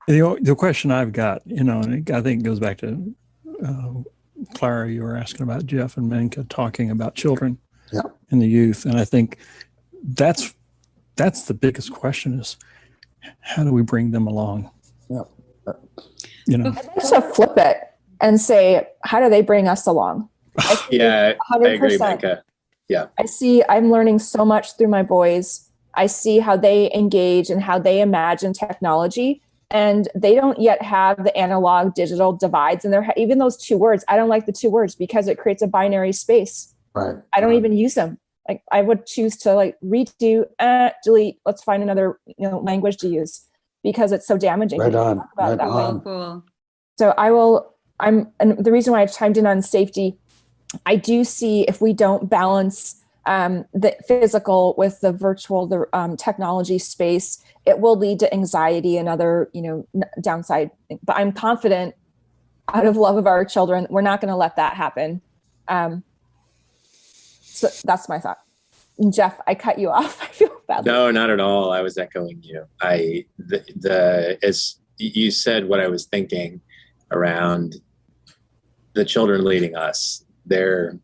The question I've got, and I think it goes back to Clara, you were asking about Geoff and Menka talking about children Yeah. and the youth. And I think that's the biggest question is how do we bring them along? Yeah. Let's flip it and say, how do they bring us along? Yeah, 100%. I agree, Menka. Yeah. I'm learning so much through my boys. I see how they engage and how they imagine technology. And they don't yet have the analog digital divides. And even those two words, I don't like the two words because it creates a binary space. Right. I don't even use them. Like I would choose to redo, delete, let's find another language to use because it's so damaging. Right on. Right on. Cool. So and the reason why I chimed in on safety, I do see if we don't balance the physical with the virtual, the technology space, it will lead to anxiety and other, downside. But I'm confident, out of love of our children, we're not going to let that happen. So that's my thought. Geoff, I cut you off. I feel bad. No, not at all. I was echoing you. As you said, what I was thinking around the children leading us there.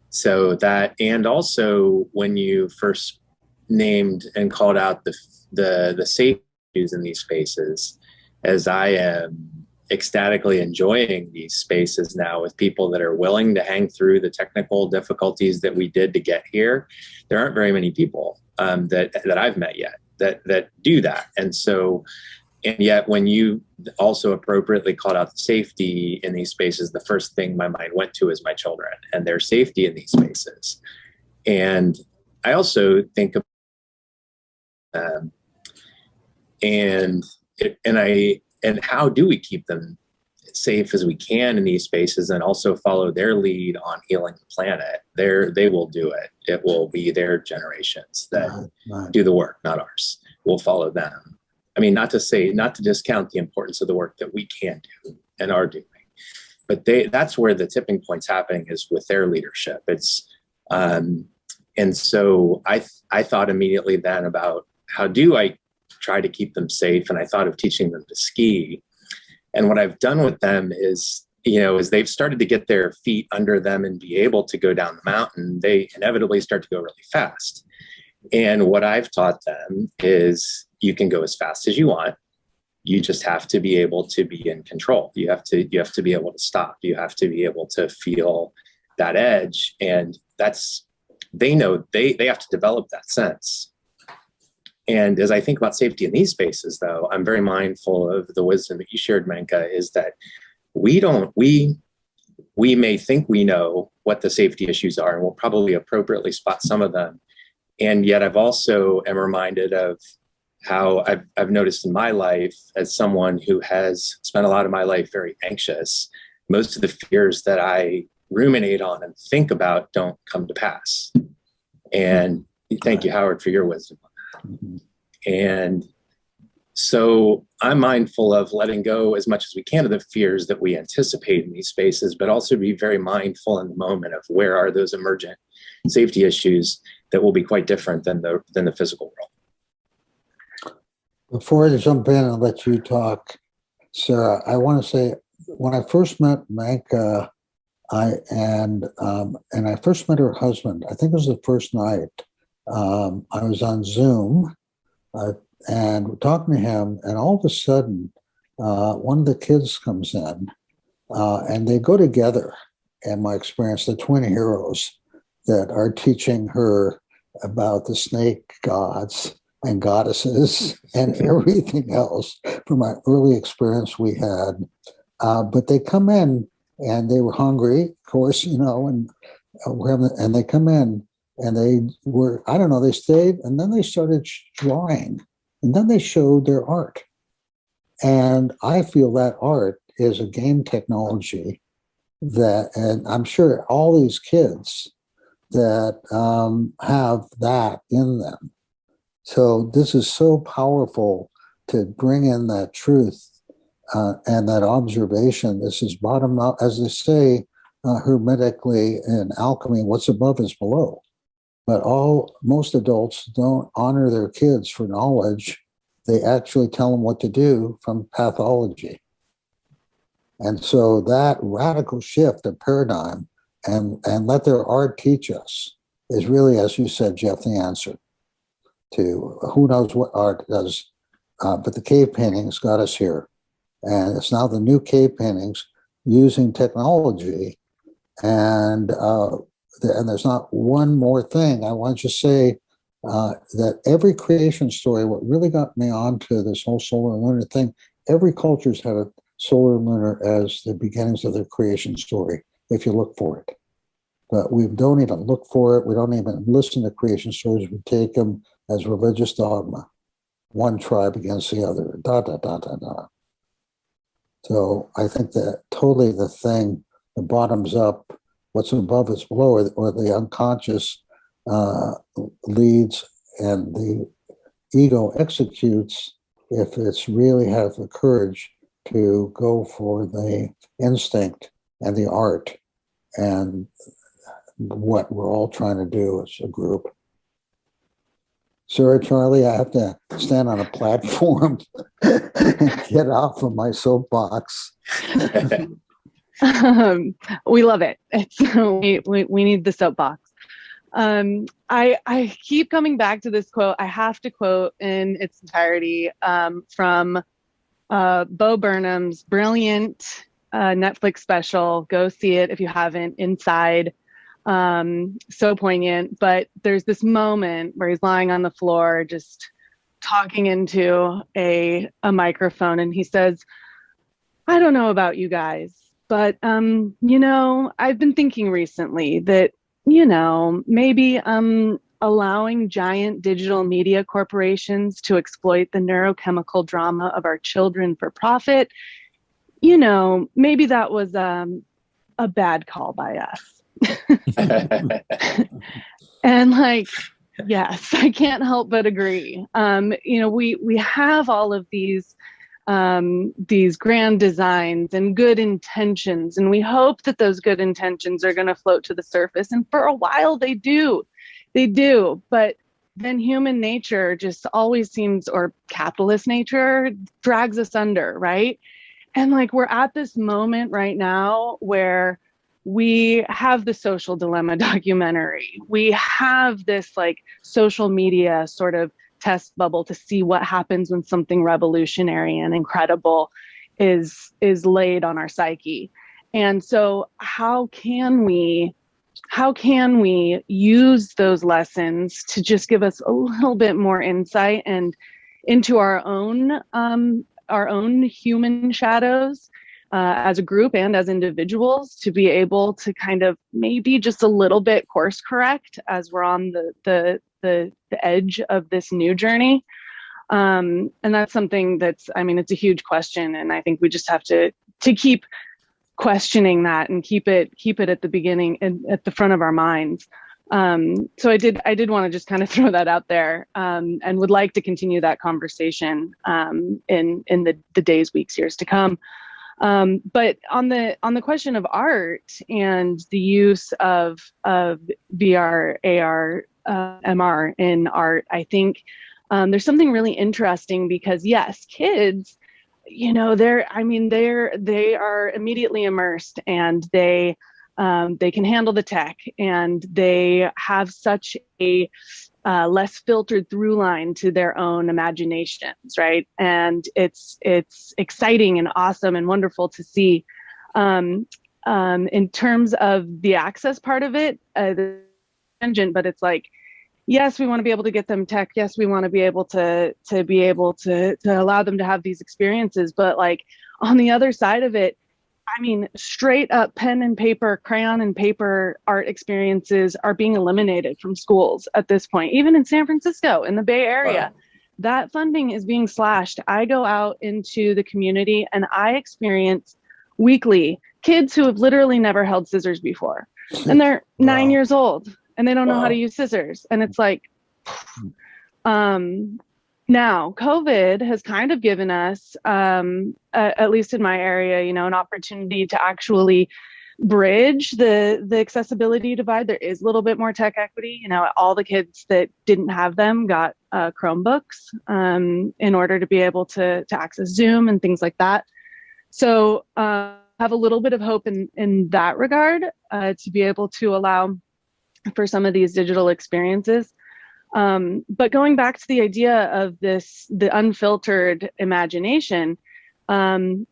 So that, and also when you first named and called out the safety issues in these spaces, as I am ecstatically enjoying these spaces now with people that are willing to hang through the technical difficulties that we did to get here. There aren't very many people that I've met yet that do that. And yet when you also appropriately called out the safety in these spaces, the first thing my mind went to is my children and their safety in these spaces. And I also think and how do we keep them safe as we can in these spaces and also follow their lead on healing the planet? They will do it. It will be their generations that do the work, not ours. We'll follow them. I mean, not to discount the importance of the work that we can do and are doing, but that's where the tipping point's happening is with their leadership. And so I thought immediately then about how do I try to keep them safe? And I thought of teaching them to ski. And what I've done with them is they've started to get their feet under them and be able to go down the mountain, they inevitably start to go really fast. And what I've taught them is you can go as fast as you want. You just have to be able to be in control. You have to be able to stop. You have to be able to feel that edge. And they know they have to develop that sense. And as I think about safety in these spaces, though, I'm very mindful of the wisdom that you shared, Menka, is that we may think we know what the safety issues are, and we'll probably appropriately spot some of them. And yet I've also am reminded of how I've noticed in my life as someone who has spent a lot of my life very anxious, most of the fears that I ruminate on and think about don't come to pass. And thank you, Howard, for your wisdom on that. And so I'm mindful of letting go as much as we can of the fears that we anticipate in these spaces, but also be very mindful in the moment of where are those emergent safety issues that will be quite different than the physical world. Before I jump in and let you talk, Sarah, I want to say when I first met Menka, I first met her husband. I think it was the first night. I was on Zoom and talking to him, and all of a sudden, one of the kids comes in, and they go together. In my experience, the twin heroes that are teaching her about the snake gods and goddesses and everything else from my early experience we had. But they come in and they were hungry, of course, and they come in and they were, I don't know, they stayed and then they started drawing and then they showed their art. And I feel that art is a game technology and I'm sure all these kids that have that in them. So this is so powerful to bring in that truth and that observation. This is bottom up, as they say, hermetically in alchemy, what's above is below. But most adults don't honor their kids for knowledge they actually tell them what to do from pathology. And so that radical shift of paradigm and let their art teach us is really, as you said, Geoff, the answer to who knows what art does. But the cave paintings got us here. And it's now the new cave paintings using technology. And there's not one more thing. I want to say that every creation story, what really got me onto this whole solar and lunar thing, every culture's had a solar and lunar as the beginnings of their creation story, if you look for it. But we don't even look for it. We don't even listen to creation stories. We take them as religious dogma. One tribe against the other, da, da, da, da, da. So I think that totally the thing, the bottoms up, what's above is below, or the unconscious leads and the ego executes if it's really have the courage to go for the instinct and the art and what we're all trying to do as a group. Sorry, Charley, I have to stand on a platform and get off of my soapbox. We love it. We need the soapbox. I keep coming back to this quote. I have to quote in its entirety from Bo Burnham's brilliant Netflix special. Go see it if you haven't. Inside. So poignant. But there's this moment where he's lying on the floor, just talking into a microphone, and he says, "I don't know about you guys, but I've been thinking recently that maybe allowing giant digital media corporations to exploit the neurochemical drama of our children for profit, maybe that was a bad call by us." And yes, I can't help but agree. We have all of these grand designs and good intentions, and we hope that those good intentions are going to float to the surface. And for a while they do. But then human nature just always seems, or capitalist nature, drags us under, right? And we're at this moment right now where we have the Social Dilemma documentary. We have this social media sort of test bubble to see what happens when something revolutionary and incredible is laid on our psyche. And so how can we use those lessons to just give us a little bit more insight and into our own human shadows as a group and as individuals, to be able to kind of maybe just a little bit course correct as we're on the edge of this new journey. And that's something that's, it's a huge question. And I think we just have to keep questioning that and keep it at the beginning and at the front of our minds. So I did want to just kind of throw that out there, and would like to continue that conversation in the days, weeks, years to come. But on the question of art and the use of VR, AR, MR in art, I think there's something really interesting because yes, kids, they are immediately immersed, and they can handle the tech, and they have such a less filtered through line to their own imaginations, right? And it's exciting and awesome and wonderful to see. In terms of the access part of it, the tangent, but it's yes, we want to be able to get them tech. Yes, we want to be able to allow them to have these experiences. But on the other side of it, straight up pen and paper, crayon and paper art experiences are being eliminated from schools at this point. Even in San Francisco, in the Bay Area, wow, that funding is being slashed. I go out into the community and I experience weekly kids who have literally never held scissors before. And they're 9 years old and they don't know how to use scissors. And it's now, COVID has kind of given us, at least in my area, an opportunity to actually bridge the accessibility divide. There is a little bit more tech equity. You know, all the kids that didn't have them got Chromebooks in order to be able to access Zoom and things like that. So have a little bit of hope in that regard to be able to allow for some of these digital experiences. But going back to the idea of the unfiltered imagination,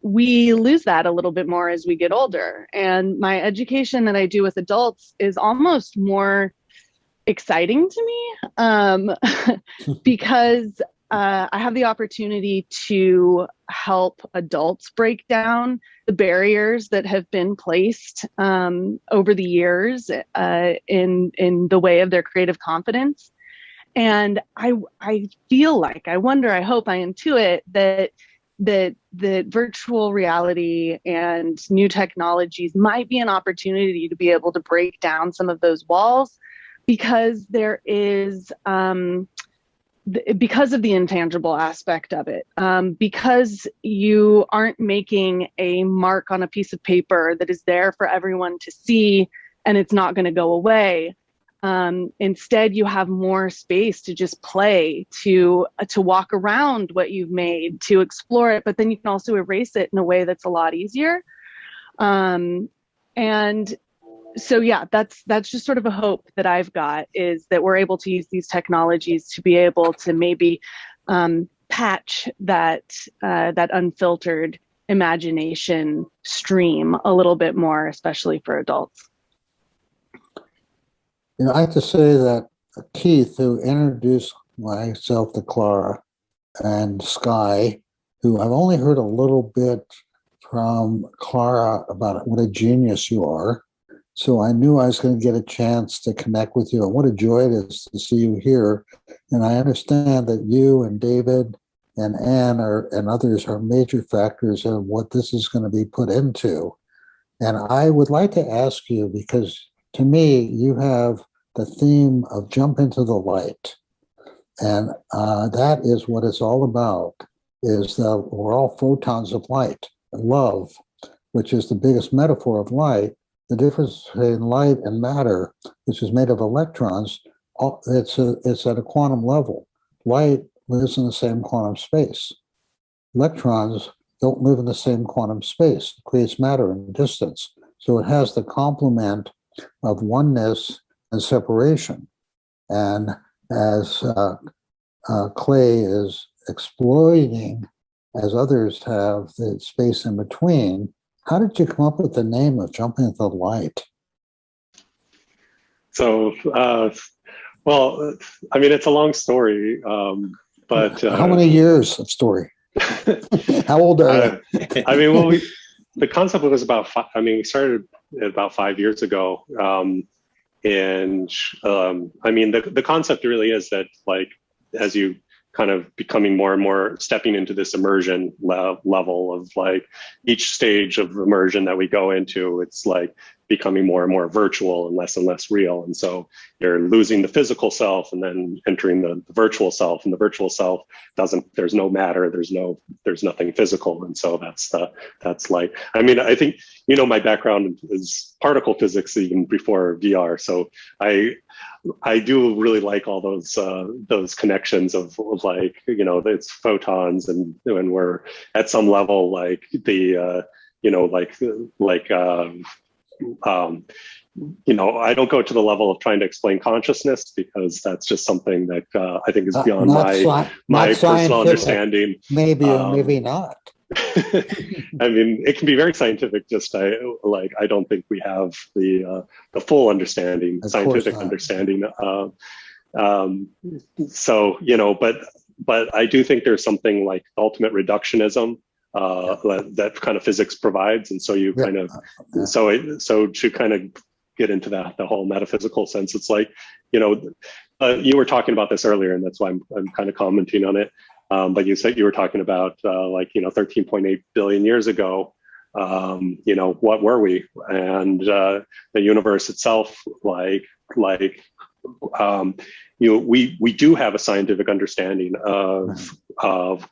we lose that a little bit more as we get older. And my education that I do with adults is almost more exciting to me because I have the opportunity to help adults break down the barriers that have been placed over the years in the way of their creative confidence. And I feel like, I wonder, I hope, I intuit that virtual reality and new technologies might be an opportunity to be able to break down some of those walls, because there is because of the intangible aspect of it, because you aren't making a mark on a piece of paper that is there for everyone to see and it's not going to go away. Instead, you have more space to just play, to walk around what you've made, to explore it, but then you can also erase it in a way that's a lot easier. And so, yeah, that's just sort of a hope that I've got, is that we're able to use these technologies to be able to maybe patch that unfiltered imagination stream a little bit more, especially for adults. You know, I have to say that Keith, who introduced myself to Clara, and Sky, who I've only heard a little bit from Clara about what a genius you are. So I knew I was going to get a chance to connect with you. And what a joy it is to see you here. And I understand that you and David and Anne and others are major factors of what this is going to be put into. And I would like to ask you, because to me, you have the theme of jump into the light. And that is what it's all about, is that we're all photons of light, love, which is the biggest metaphor of light. The difference between light and matter, which is made of electrons, it's at a quantum level. Light lives in the same quantum space. Electrons don't live in the same quantum space. It creates matter and distance. So it has the complement of oneness and separation. And as Clay is exploiting, as others have, the space in between, how did you come up with the name of Jumping into the Light? So, well, I mean, it's a long story, but... How many years of story? How old are you? I mean, well, the concept was about, we started about 5 years ago. And I mean, the concept really is that, like, as you kind of becoming more and more stepping into this immersion level of, like, each stage of immersion that we go into, it's like becoming more and more virtual and less real. And so you're losing the physical self and then entering the virtual self, and the virtual self there's no matter, there's nothing physical. And so that's like, I mean, I think, you know, my background is particle physics even before VR. So I do really like all those connections of, like, you know, it's photons, and when we're at some level, like the, you know, you know, I don't go to the level of trying to explain consciousness, because that's just something that I think is beyond my personal understanding. Maybe or maybe not. I mean, it can be very scientific. Just I don't think we have the full understanding, scientific understanding. So, you know, but I do think there's something like ultimate reductionism that kind of physics provides, and so you kind of so to kind of get into that, the whole metaphysical sense, it's like, you know, you were talking about this earlier, and that's why I'm kind of commenting on it. But you said you were talking about like, you know, 13.8 billion years ago, you know, what were we? And the universe itself, you know, we do have a scientific understanding of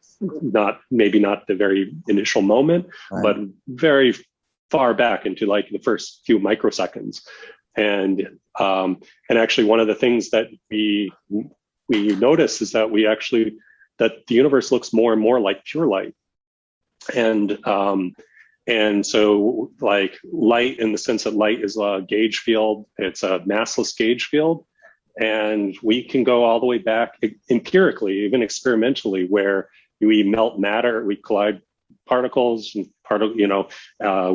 maybe not the very initial moment, but very far back into like the first few microseconds. And actually one of the things that we notice is that that the universe looks more and more like pure light. And so like light, in the sense that light is a gauge field, it's a massless gauge field. And we can go all the way back empirically, even experimentally, where we melt matter, we collide particles, and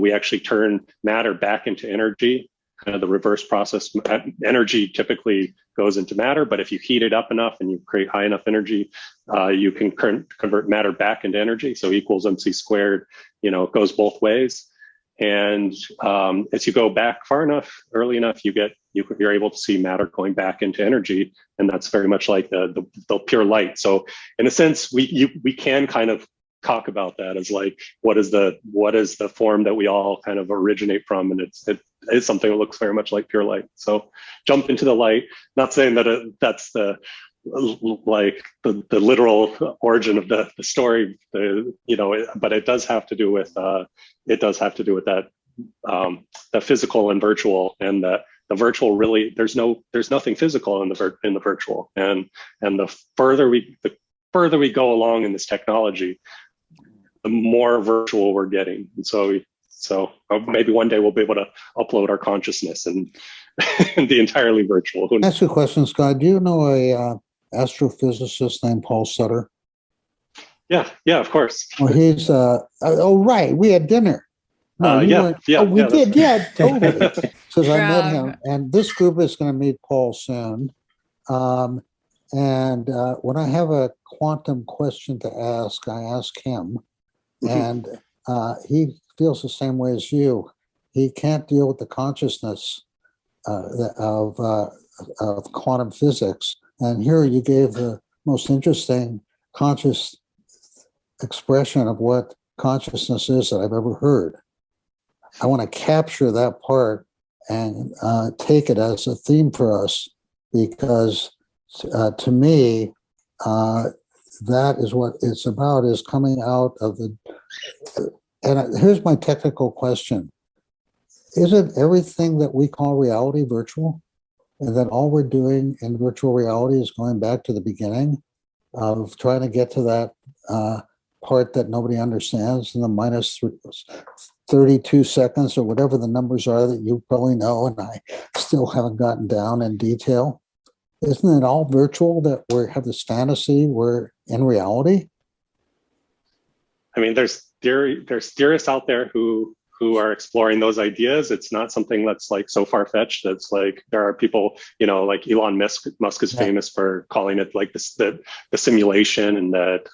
we actually turn matter back into energy, kind of the reverse process. Energy typically goes into matter, but if you heat it up enough and you create high enough energy, you can convert matter back into energy. So equals mc squared, it goes both ways. And as you go back far enough, early enough, you're able to see matter going back into energy, and that's very much like the pure light. So in a sense, we can kind of talk about that as like what is the form that we all kind of originate from, and it is something that looks very much like pure light. So jump into the light. Not saying that that's the literal origin of the story, but it does have to do with that the physical and virtual, and the virtual really there's nothing physical in the virtual, and the further we go along in this technology, the more virtual we're getting. And so maybe one day we'll be able to upload our consciousness and be entirely virtual. Ask you a question, Scott. Do you know a astrophysicist named Paul Sutter? Yeah, of course. Well, he's right. We had dinner. No, we did. Right. Yeah, totally. Because I met him, and this group is going to meet Paul soon. And when I have a quantum question to ask, I ask him, and he feels the same way as you. He can't deal with the consciousness of quantum physics. And here you gave the most interesting conscious expression of what consciousness is that I've ever heard. I want to capture that part and take it as a theme for us, because to me, that is what it's about, is coming out of and here's my technical question. Isn't everything that we call reality virtual? And that all we're doing in virtual reality is going back to the beginning of trying to get to that part that nobody understands, in the minus 32 seconds or whatever the numbers are that you probably know, and I still haven't gotten down in detail. Isn't it all virtual, that we have this fantasy we're in reality? I mean, there's theorists out there who are exploring those ideas. It's not something that's like so far-fetched. That's like, there are people, like Elon Musk is famous for calling it like the simulation, and that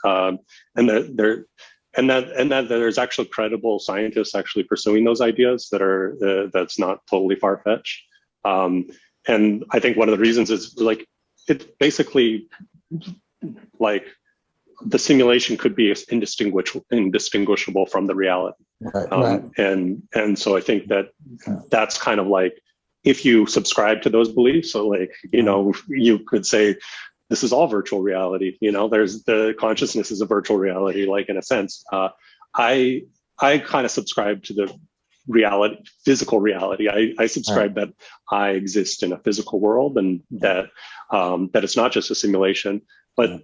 there's actually credible scientists actually pursuing those ideas that's not totally far-fetched. And I think one of the reasons is like, it's basically like the simulation could be indistinguishable from the reality. Right. And so I think that's kind of like, if you subscribe to those beliefs, so like, you could say, this is all virtual reality. There's the consciousness is a virtual reality, like, in a sense. I kind of subscribe to the reality, physical reality. I subscribe that I exist in a physical world, and that it's not just a simulation, but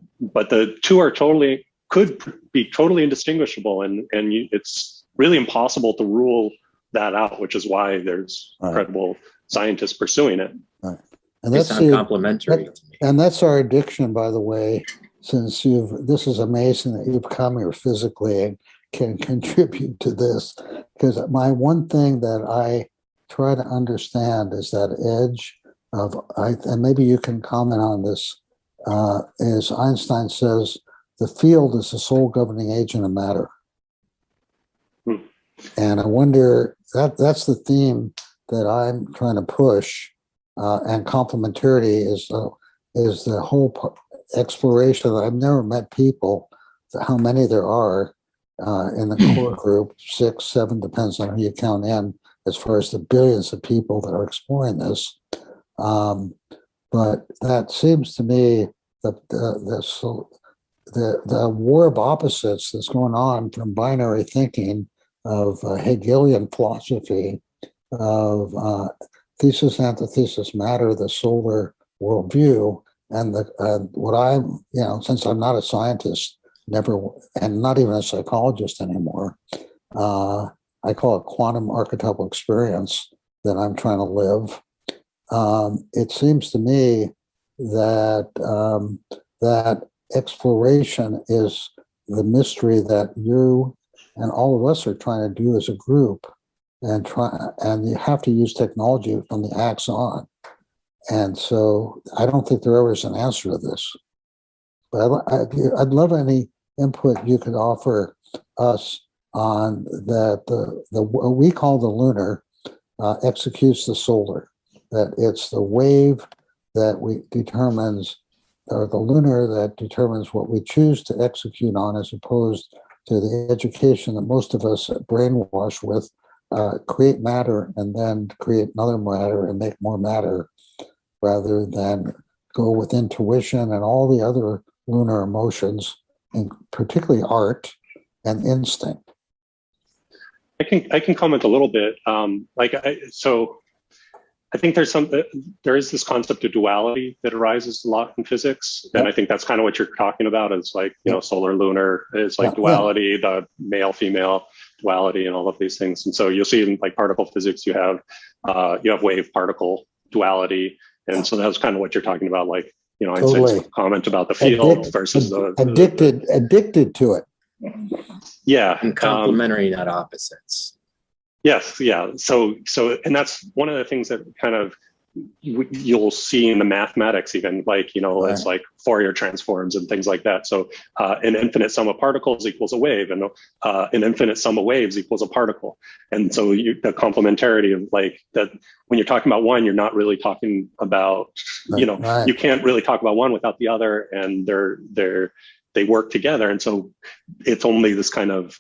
the two are could be totally indistinguishable, and it's really impossible to rule that out, which is why there's credible scientists pursuing it. Right. And that's complementary. And that's our addiction, by the way, since this is amazing that you've come here physically and can contribute to this, because my one thing that I try to understand is that edge of, and maybe you can comment on this, is Einstein says the field is the sole governing agent of matter. And I wonder, that's the theme that I'm trying to push, and complementarity is the whole exploration. I've never met people, how many there are in the core group, 6, 7, depends on who you count in, as far as the billions of people that are exploring this. But that seems to me the war of opposites that's going on from binary thinking Hegelian philosophy of thesis, antithesis, matter, the solar worldview, and what I'm, since I'm not a scientist, never, and not even a psychologist anymore, I call it quantum archetypal experience that I'm trying to live. It seems to me that that exploration is the mystery that you and all of us are trying to do as a group, and you have to use technology from the axe on. And so I don't think there ever is an answer to this. But I'd love any input you could offer us on that the what we call the lunar executes the solar, that it's the wave that determines, or the lunar that determines what we choose to execute on, as opposed to the education that most of us brainwash with, create matter and then create another matter and make more matter, rather than go with intuition and all the other lunar emotions, and particularly art and instinct. I can comment a little bit. So I think there is this concept of duality that arises a lot in physics, and I think that's kind of what you're talking about. Is like solar lunar is like duality, the male female duality, and all of these things. And so you'll see in like particle physics, you have wave particle duality, and so that's kind of what you're talking about. Like Einstein's comment about the field versus the addicted to it. Yeah, and complementary, not opposites. Yes, yeah. So, and that's one of the things that kind of you'll see in the mathematics, even like it's like Fourier transforms and things like that. So, an infinite sum of particles equals a wave, and an infinite sum of waves equals a particle. And so, the complementarity of like that. When you're talking about one, you're not really talking about you can't really talk about one without the other, and they work together. And so, it's only this kind of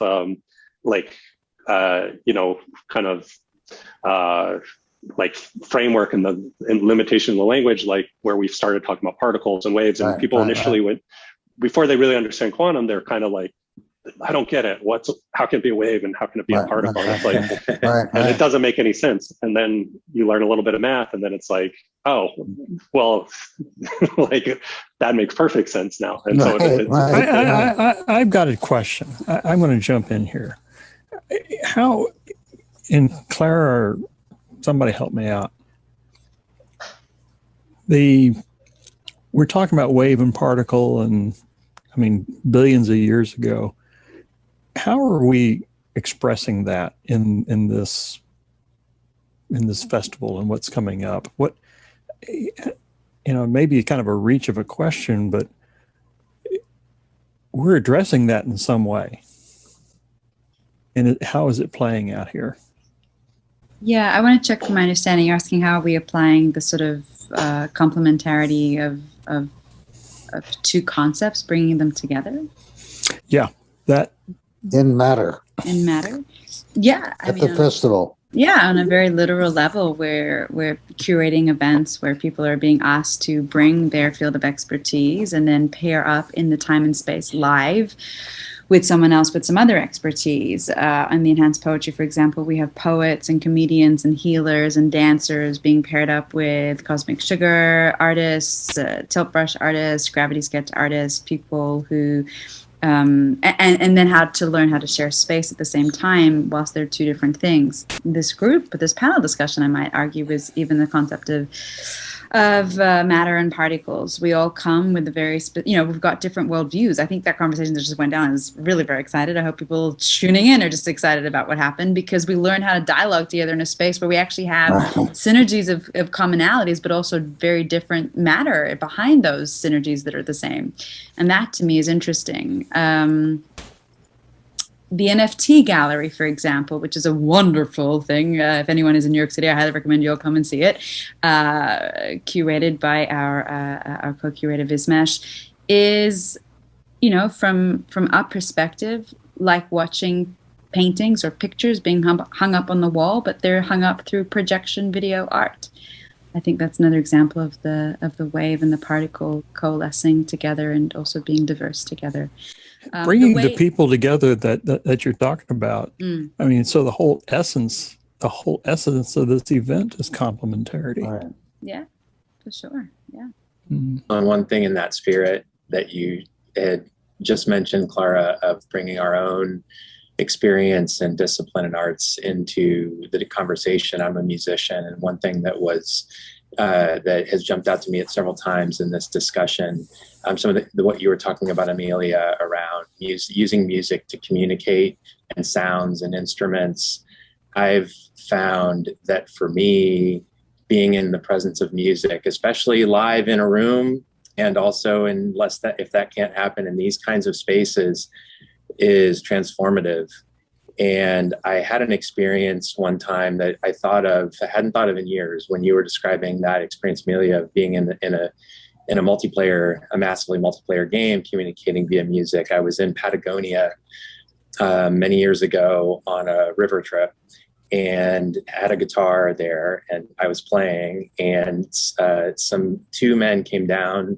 like framework and the limitation of the language, like where we started talking about particles and waves, and people initially went, before they really understand quantum, they're kind of like, I don't get it. How can it be a wave and how can it be a particle? And it's like, and it doesn't make any sense. And then you learn a little bit of math, and then it's like, oh, well, like that makes perfect sense now. And so I've got a question. I'm going to jump in here. How, in Clara, somebody help me out. We're talking about wave and particle, and I mean billions of years ago. How are we expressing that in this festival and what's coming up? What maybe kind of a reach of a question, but we're addressing that in some way. And how is it playing out here? Yeah, I want to check from my understanding. You're asking how are we applying the sort of complementarity of two concepts, bringing them together? Yeah, that in matter. In matter, yeah. At the festival. Yeah, on a very literal level, where we're curating events where people are being asked to bring their field of expertise and then pair up in the time and space live with someone else with some other expertise. On the Enhanced Poetry, for example, we have poets and comedians and healers and dancers being paired up with cosmic sugar artists, tilt brush artists, gravity sketch artists, people who, and then how to learn how to share space at the same time whilst they're two different things. This group, but this panel discussion, I might argue, is even the concept of matter and particles. We all come with a very, we've got different worldviews. I think that conversation that just went down is really very excited. I hope people tuning in are just excited about what happened, because we learn how to dialogue together in a space where we actually have synergies of commonalities, but also very different matter behind those synergies that are the same. And that to me is interesting. The NFT gallery, for example, which is a wonderful thing. If anyone is in New York City, I highly recommend you all come and see it. Curated by our co-curator Vismesh, is, from our perspective, like watching paintings or pictures being hung up on the wall, but they're hung up through projection video art. I think that's another example of the wave and the particle coalescing together and also being diverse together. Bringing the people together that you're talking about. Mm. I mean, so the whole essence of this event is complementarity. Right. Yeah, for sure. Yeah. Mm. On one thing in that spirit that you had just mentioned, Clara, of bringing our own experience and discipline and arts into the conversation. I'm a musician, and one thing that was that has jumped out to me at several times in this discussion, some of what you were talking about, Amelia, around using music to communicate, and sounds and instruments. I've found that for me, being in the presence of music, especially live in a room, and also if that can't happen in these kinds of spaces, is transformative. And I had an experience one time that I hadn't thought of in years, when you were describing that experience, Amelia, of being in a massively multiplayer game, communicating via music. I was in Patagonia many years ago on a river trip, and had a guitar there, and I was playing, and two men came down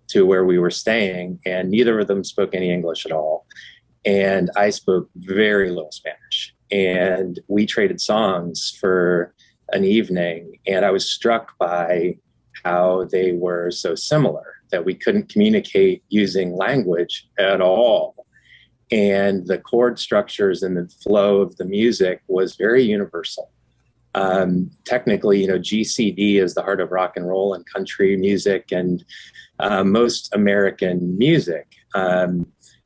to where we were staying, and neither of them spoke any English at all. And I spoke very little Spanish, and we traded songs for an evening, and I was struck by how they were so similar, that we couldn't communicate using language at all. And the chord structures and the flow of the music was very universal. Technically, GCD is the heart of rock and roll and country music and most American music.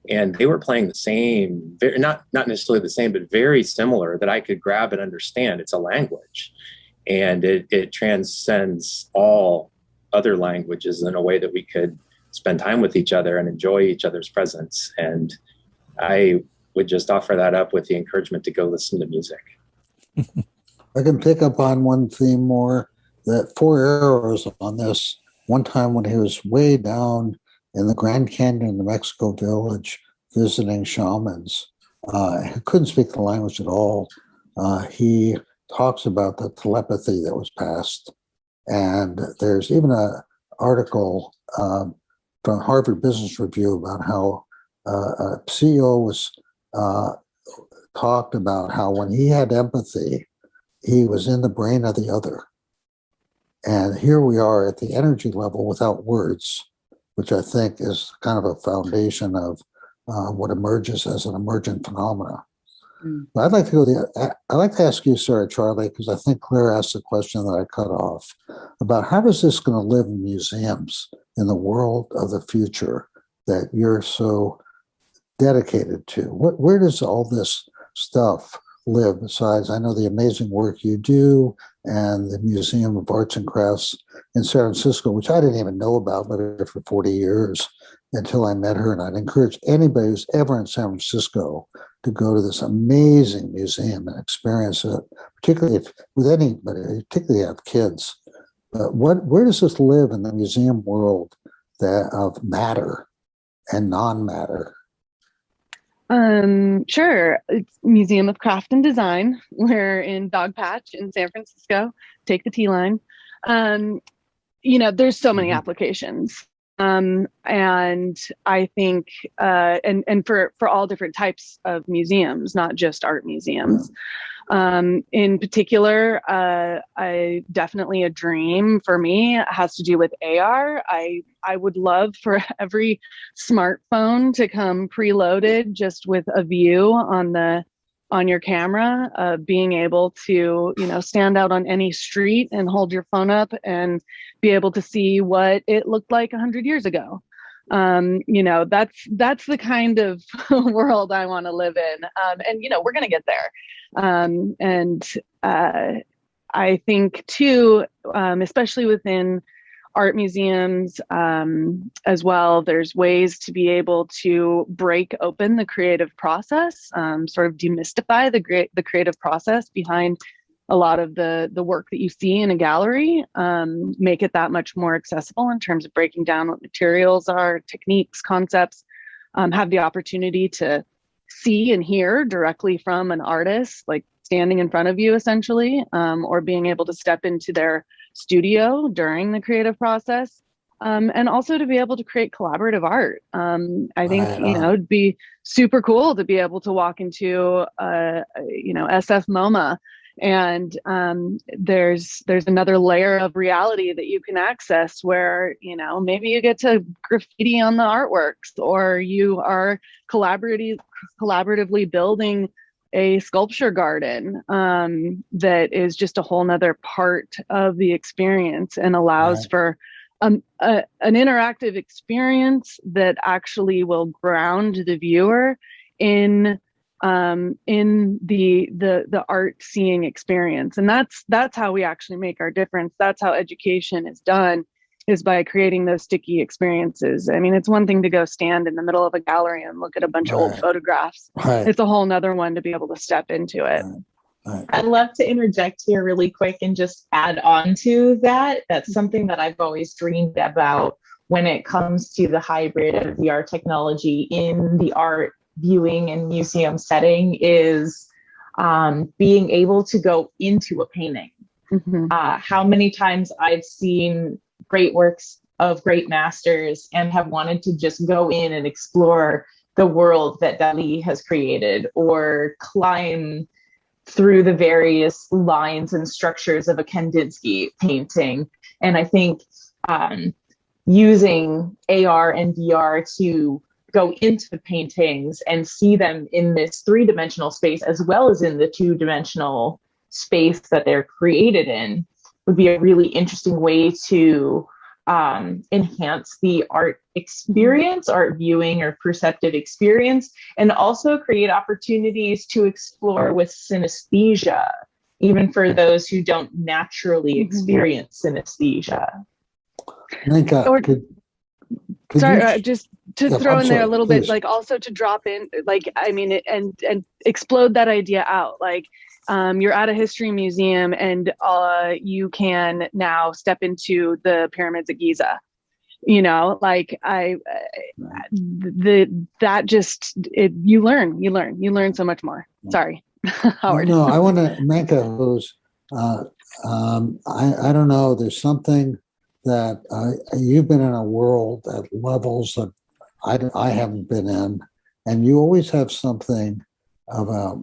And they were playing the same, not necessarily the same, but very similar, that I could grab and understand. It's a language, and it transcends all other languages in a way that we could spend time with each other and enjoy each other's presence. And I would just offer that up with the encouragement to go listen to music. I can pick up on one theme more, that 4 arrows on this. One time when he was way down in the Grand Canyon in the Mexico village visiting shamans, he couldn't speak the language at all. He talks about the telepathy that was passed. And there's even an article from Harvard Business Review about how a CEO was talked about how when he had empathy, he was in the brain of the other. And here we are at the energy level without words, which I think is kind of a foundation of what emerges as an emergent phenomena. Mm. But I'd like to ask you, Sarah, Charley, because I think Clara asked the question that I cut off, about how is this going to live in museums in the world of the future that you're so dedicated to? Where does all this stuff live besides, I know, the amazing work you do and the Museum of Arts and Crafts in San Francisco, which I didn't even know about, but for 40 years until I met her. And I'd encourage anybody who's ever in San Francisco to go to this amazing museum and experience it, particularly with anybody, particularly if you have kids. But where does this live in the museum world of matter and non-matter? Sure. It's Museum of Craft and Design. We're in Dogpatch in San Francisco. Take the T line. There's so many applications. And I think, and for all different types of museums, not just art museums. In particular, definitely a dream for me has to do with AR. I would love for every smartphone to come preloaded just with a view on your camera, being able to, stand out on any street and hold your phone up and be able to see what it looked like 100 years ago. That's the kind of world I want to live in. And we're going to get there. I think too, especially within art museums as well, there's ways to be able to break open the creative process, sort of demystify the creative process behind a lot of the work that you see in a gallery, make it that much more accessible in terms of breaking down what materials are, techniques, concepts, have the opportunity to see and hear directly from an artist, like standing in front of you essentially, or being able to step into their studio during the creative process, and also to be able to create collaborative art. I think, it'd be super cool to be able to walk into, SF MoMA, and there's another layer of reality that you can access where, maybe you get to graffiti on the artworks, or you are collaboratively building a sculpture garden that is just a whole nother part of the experience and allows for an interactive experience that actually will ground the viewer in the art seeing experience. And that's how we actually make our difference. That's how education is done, is by creating those sticky experiences. I mean, it's one thing to go stand in the middle of a gallery and look at a bunch of old photographs. It's a whole nother one to be able to step into it. I'd love to interject here really quick and just add on to that. That's something that I've always dreamed about when it comes to the hybrid of VR technology in the art viewing and museum setting, is being able to go into a painting. How many times I've seen great works of great masters and have wanted to just go in and explore the world that Dali has created, or climb through the various lines and structures of a Kandinsky painting. And I think using AR and VR to go into paintings and see them in this three-dimensional space, as well as in the two-dimensional space that they're created in, would be a really interesting way to enhance the art experience, art viewing or perceptive experience, and also create opportunities to explore with synesthesia, even for those who don't naturally experience synesthesia. Menka, just to throw in there a little bit, like also to drop in, like, I mean, and explode that idea out. Like, you're at a history museum and you can now step into the pyramids of Giza. You learn so much more. Sorry, Howard. No, I want to, Menka, who's, I don't know, there's something that you've been in a world at levels that I haven't been in, and you always have something of a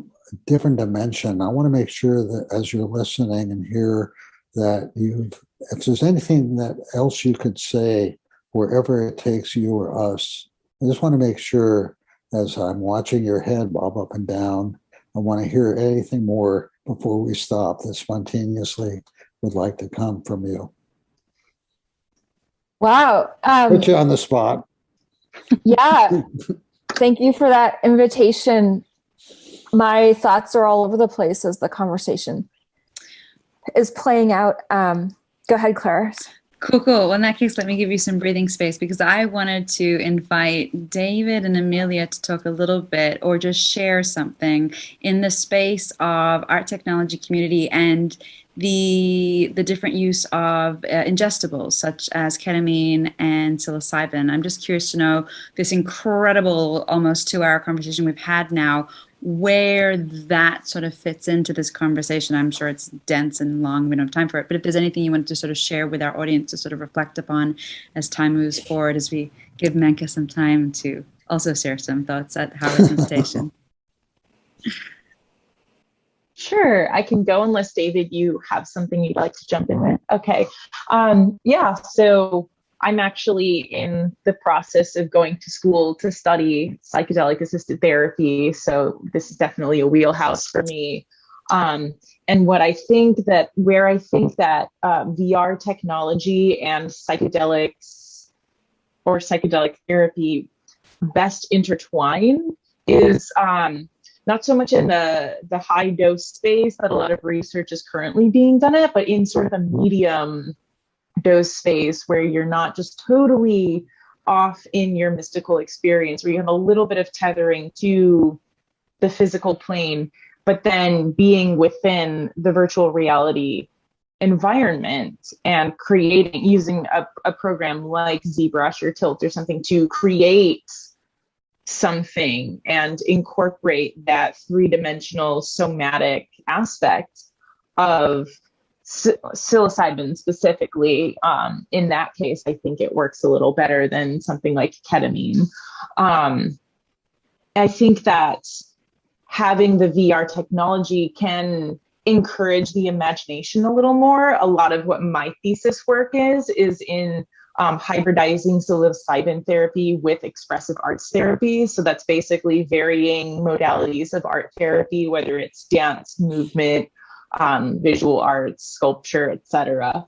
different dimension. I want to make sure that as you're listening and hear that if there's anything that else you could say, wherever it takes you or us, I just want to make sure, as I'm watching your head bob up and down, I want to hear anything more before we stop that spontaneously would like to come from you. Wow. Put you on the spot. Yeah. Thank you for that invitation. My thoughts are all over the place as the conversation is playing out. Go ahead, Clara. Cool. Well, in that case, let me give you some breathing space, because I wanted to invite David and Amelia to talk a little bit, or just share something in the space of art technology community and the different use of ingestibles such as ketamine and psilocybin. I'm just curious to know, this incredible almost 2-hour conversation we've had now, where that sort of fits into this conversation. I'm sure it's dense and long, we don't have time for it, but if there's anything you want to sort of share with our audience to sort of reflect upon as time moves forward, as we give Menka some time to also share some thoughts at Howard's invitation. Sure, I can go unless, David, you have something you'd like to jump in with. Okay. Yeah, so I'm actually in the process of going to school to study psychedelic assisted therapy. So this is definitely a wheelhouse for me. And where I think that VR technology and psychedelics or psychedelic therapy best intertwine is not so much in the high dose space that a lot of research is currently being done at, but in sort of a medium dose space where you're not just totally off in your mystical experience, where you have a little bit of tethering to the physical plane, but then being within the virtual reality environment and using a program like ZBrush or Tilt or something to create something and incorporate that three-dimensional somatic aspect of psilocybin specifically, in that case, I think it works a little better than something like ketamine. I think that having the VR technology can encourage the imagination a little more. A lot of what my thesis work is in hybridizing psilocybin therapy with expressive arts therapy. So that's basically varying modalities of art therapy, whether it's dance, movement, visual arts, sculpture, etc.,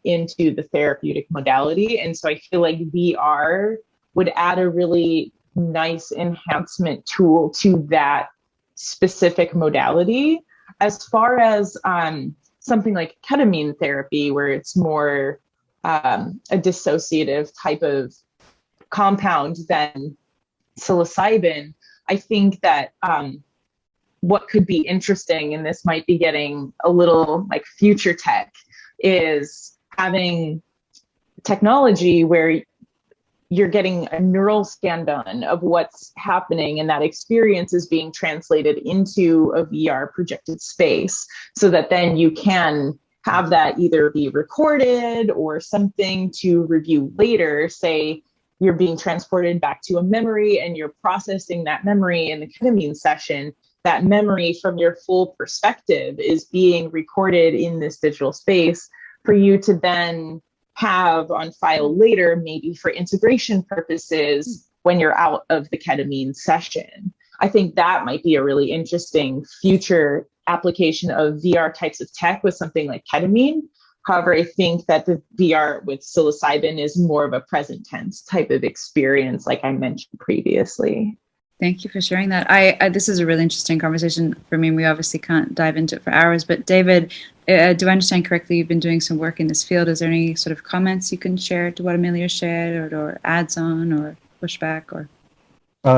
into the therapeutic modality. And so I feel like VR would add a really nice enhancement tool to that specific modality. As far as something like ketamine therapy, where it's more a dissociative type of compound than psilocybin, I think that what could be interesting, and this might be getting a little like future tech, is having technology where you're getting a neural scan done of what's happening, and that experience is being translated into a VR projected space, so that then you can have that either be recorded or something to review later. Say you're being transported back to a memory and you're processing that memory in the ketamine session. That memory from your full perspective is being recorded in this digital space for you to then have on file later, maybe for integration purposes when you're out of the ketamine session. I think that might be a really interesting future application of VR types of tech with something like ketamine. However, I think that the VR with psilocybin is more of a present tense type of experience, like I mentioned previously. Thank you for sharing that. I this is a really interesting conversation for me. We obviously can't dive into it for hours, but David, do I understand correctly you've been doing some work in this field? Is there any sort of comments you can share to what Amelia shared, or adds on, or pushback, or?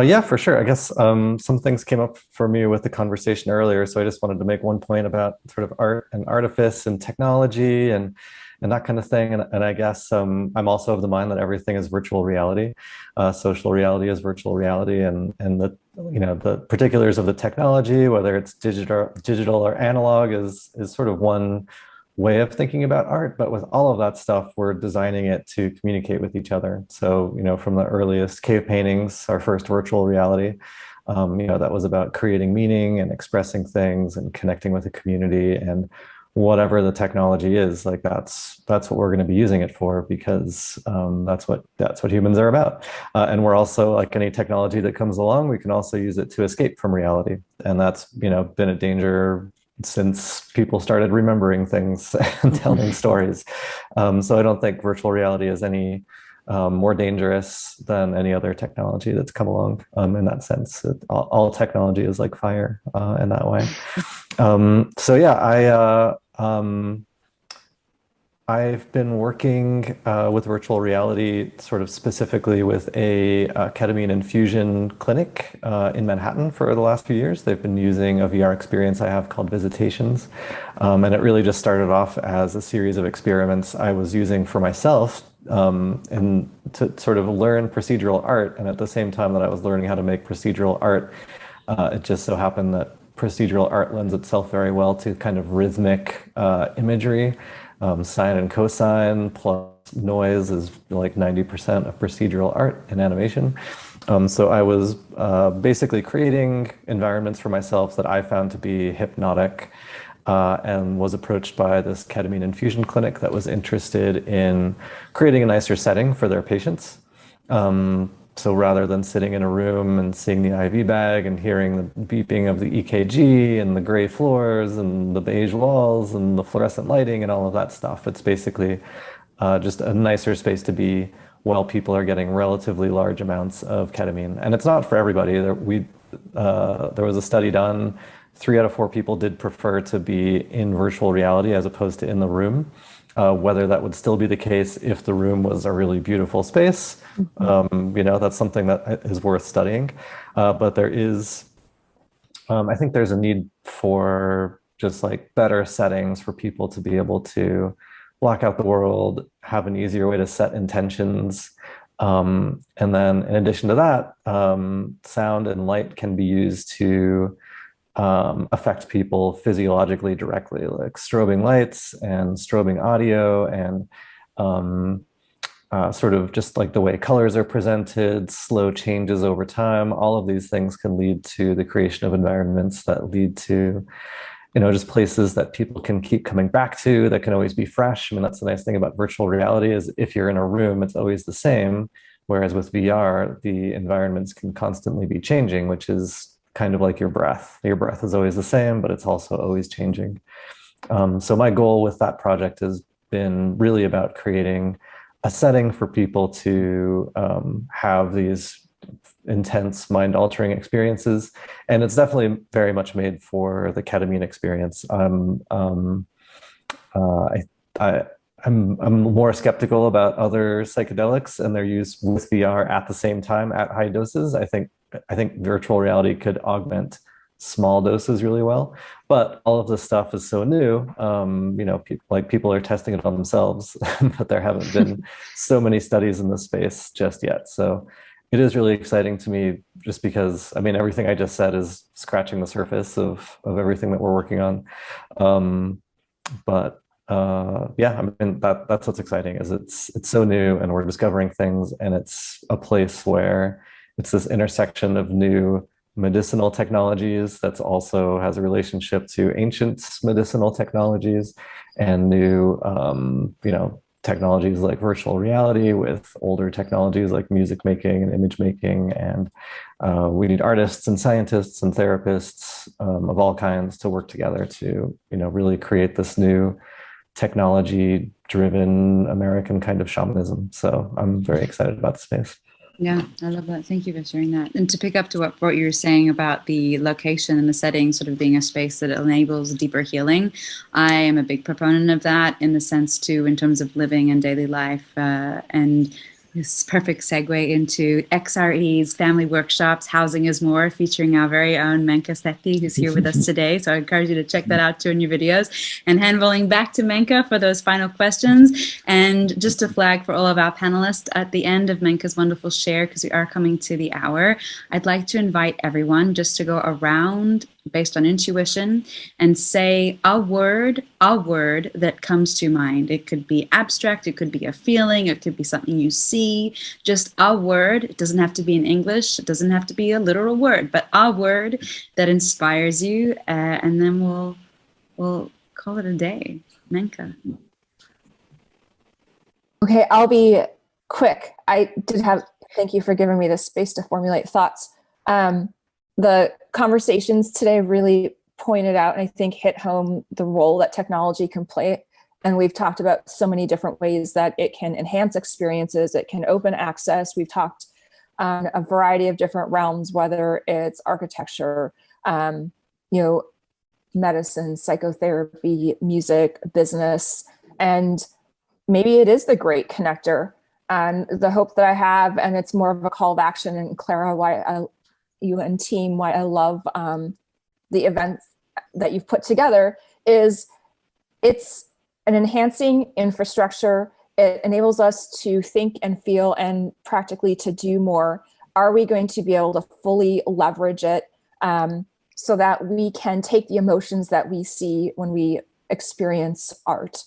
Yeah, for sure. I guess some things came up for me with the conversation earlier, so I just wanted to make one point about sort of art and artifice and technology and that kind of thing. And I guess I'm also of the mind that everything is virtual reality. Social reality is virtual reality, and the particulars of the technology, whether it's digital or analog, is sort of one way of thinking about art. But with all of that stuff, we're designing it to communicate with each other. So, from the earliest cave paintings, our first virtual reality, that was about creating meaning and expressing things and connecting with a community. And whatever the technology is, like that's what we're going to be using it for, because that's what humans are about. And we're also, like any technology that comes along, we can also use it to escape from reality. And that's been a danger since people started remembering things and telling stories. So I don't think virtual reality is any more dangerous than any other technology that's come along in that sense. All technology is like fire in that way. So yeah, I've been working with virtual reality sort of specifically with a ketamine infusion clinic in Manhattan for the last few years. They've been using a VR experience I have called Visitations. And it really just started off as a series of experiments I was using for myself and to sort of learn procedural art. And at the same time that I was learning how to make procedural art, it just so happened that procedural art lends itself very well to kind of rhythmic imagery. Sine and cosine plus noise is like 90% of procedural art and animation. So I was basically creating environments for myself that I found to be hypnotic, and was approached by this ketamine infusion clinic that was interested in creating a nicer setting for their patients. So rather than sitting in a room and seeing the IV bag and hearing the beeping of the EKG and the gray floors and the beige walls and the fluorescent lighting and all of that stuff, it's basically just a nicer space to be while people are getting relatively large amounts of ketamine. And it's not for everybody. There was a study done. 3 out of 4 people did prefer to be in virtual reality as opposed to in the room. Whether that would still be the case if the room was a really beautiful space, that's something that is worth studying. But there is, I think there's a need for just like better settings for people to be able to block out the world, have an easier way to set intentions. And then in addition to that, sound and light can be used to affect people physiologically directly, like strobing lights and strobing audio and sort of just like the way colors are presented, slow changes over time. All of these things can lead to the creation of environments that lead to, just places that people can keep coming back to, that can always be fresh. I mean, that's the nice thing about virtual reality, is if you're in a room, it's always the same. Whereas with VR, the environments can constantly be changing, which is kind of like your breath. Your breath is always the same, but it's also always changing. So my goal with that project has been really about creating a setting for people to have these intense mind-altering experiences, and it's definitely very much made for the ketamine experience. I'm more skeptical about other psychedelics and their use with VR at the same time at high doses. I think virtual reality could augment small doses really well, but all of this stuff is so new. People are testing it on themselves, but there haven't been so many studies in this space just yet. So it is really exciting to me, just because, I mean, everything I just said is scratching the surface of everything that we're working on. Yeah, I mean, that's what's exciting, is it's so new and we're discovering things, and it's a place where it's this intersection of new medicinal technologies that's also has a relationship to ancient medicinal technologies, and new technologies like virtual reality with older technologies like music making and image making. And we need artists and scientists and therapists of all kinds to work together to really create this new technology driven American kind of shamanism. So I'm very excited about the space. Yeah, I love that. Thank you for sharing that. And to pick up to what you were saying about the location and the setting sort of being a space that enables deeper healing, I am a big proponent of that, in the sense too, in terms of living and daily life. And this perfect segue into XRE's family workshops, Housing is More, featuring our very own Menka Sethi, who's here with us today. So I encourage you to check that out too in your videos. And handballing back to Menka for those final questions. And just to flag for all of our panelists, at the end of Menka's wonderful share, because we are coming to the hour, I'd like to invite everyone just to go around based on intuition and say a word that comes to mind. It could be abstract, it could be a feeling, it could be something you see, just a word. It doesn't have to be in English, it doesn't have to be a literal word, but a word that inspires you, and then we'll call it a day. Menka. Okay, I'll be quick. Thank you for giving me this space to formulate thoughts. The conversations today really pointed out, and I think hit home, the role that technology can play. And we've talked about so many different ways that it can enhance experiences, it can open access. We've talked on a variety of different realms, whether it's architecture, medicine, psychotherapy, music, business, and maybe it is the great connector. And the hope that I have, and it's more of a call of action, and Clara, you and team, why I love the events that you've put together, is it's an enhancing infrastructure. It enables us to think and feel and practically to do more. Are we going to be able to fully leverage it so that we can take the emotions that we see when we experience art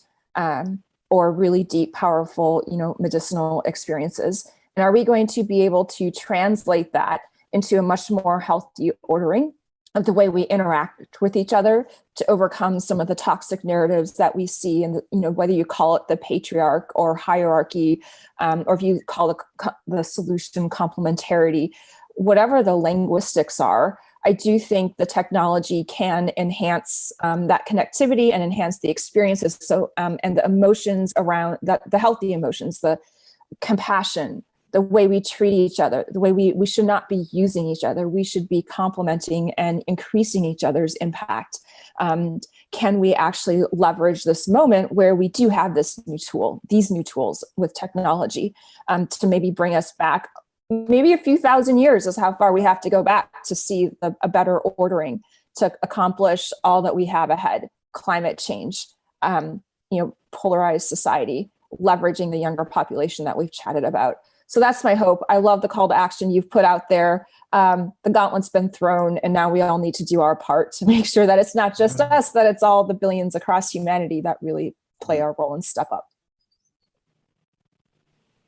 or really deep, powerful, medicinal experiences? And are we going to be able to translate that into a much more healthy ordering of the way we interact with each other to overcome some of the toxic narratives that we see, and whether you call it the patriarch or hierarchy, or if you call the solution complementarity, whatever the linguistics are, I do think the technology can enhance that connectivity and enhance the experiences. So and the emotions around that, the healthy emotions, the compassion, the way we treat each other, the way we should not be using each other. We should be complementing and increasing each other's impact. Can we actually leverage this moment where we do have these new tools with technology to maybe bring us back, maybe a few thousand years is how far we have to go back to see a better ordering to accomplish all that we have ahead: climate change, polarized society, leveraging the younger population that we've chatted about. So that's my hope. I love the call to action you've put out there. The gauntlet's been thrown, and now we all need to do our part to make sure that it's not just us, that it's all the billions across humanity that really play our role and step up.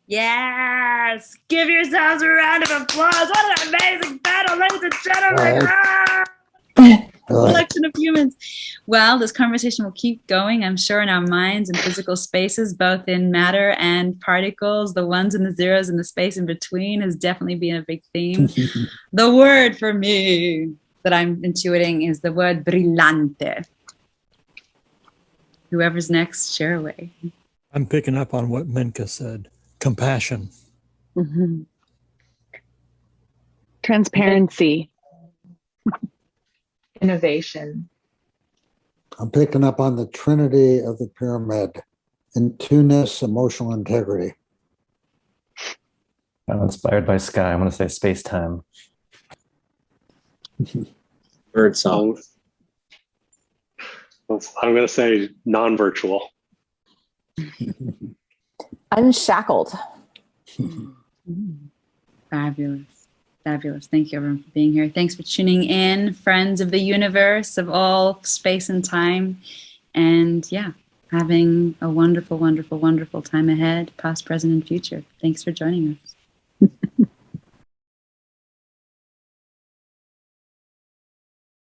Yes! Give yourselves a round of applause. What an amazing battle, ladies and gentlemen! Collection of humans. Well, this conversation will keep going, I'm sure, in our minds and physical spaces, both in matter and particles. The ones and the zeros and the space in between has definitely been a big theme. The word for me that I'm intuiting is the word brillante. Whoever's next, share away. I'm picking up on what Menka said. Compassion. Mm-hmm. Transparency. Innovation. I'm picking up on the trinity of the pyramid: in-tuneness, emotional integrity. I'm inspired by Sky. I'm going to say space-time. Bird song. I'm going to say non-virtual. Unshackled. Fabulous. Fabulous. Thank you, everyone, for being here. Thanks for tuning in, friends of the universe, of all space and time. And yeah, having a wonderful, wonderful, wonderful time ahead, past, present, and future. Thanks for joining us.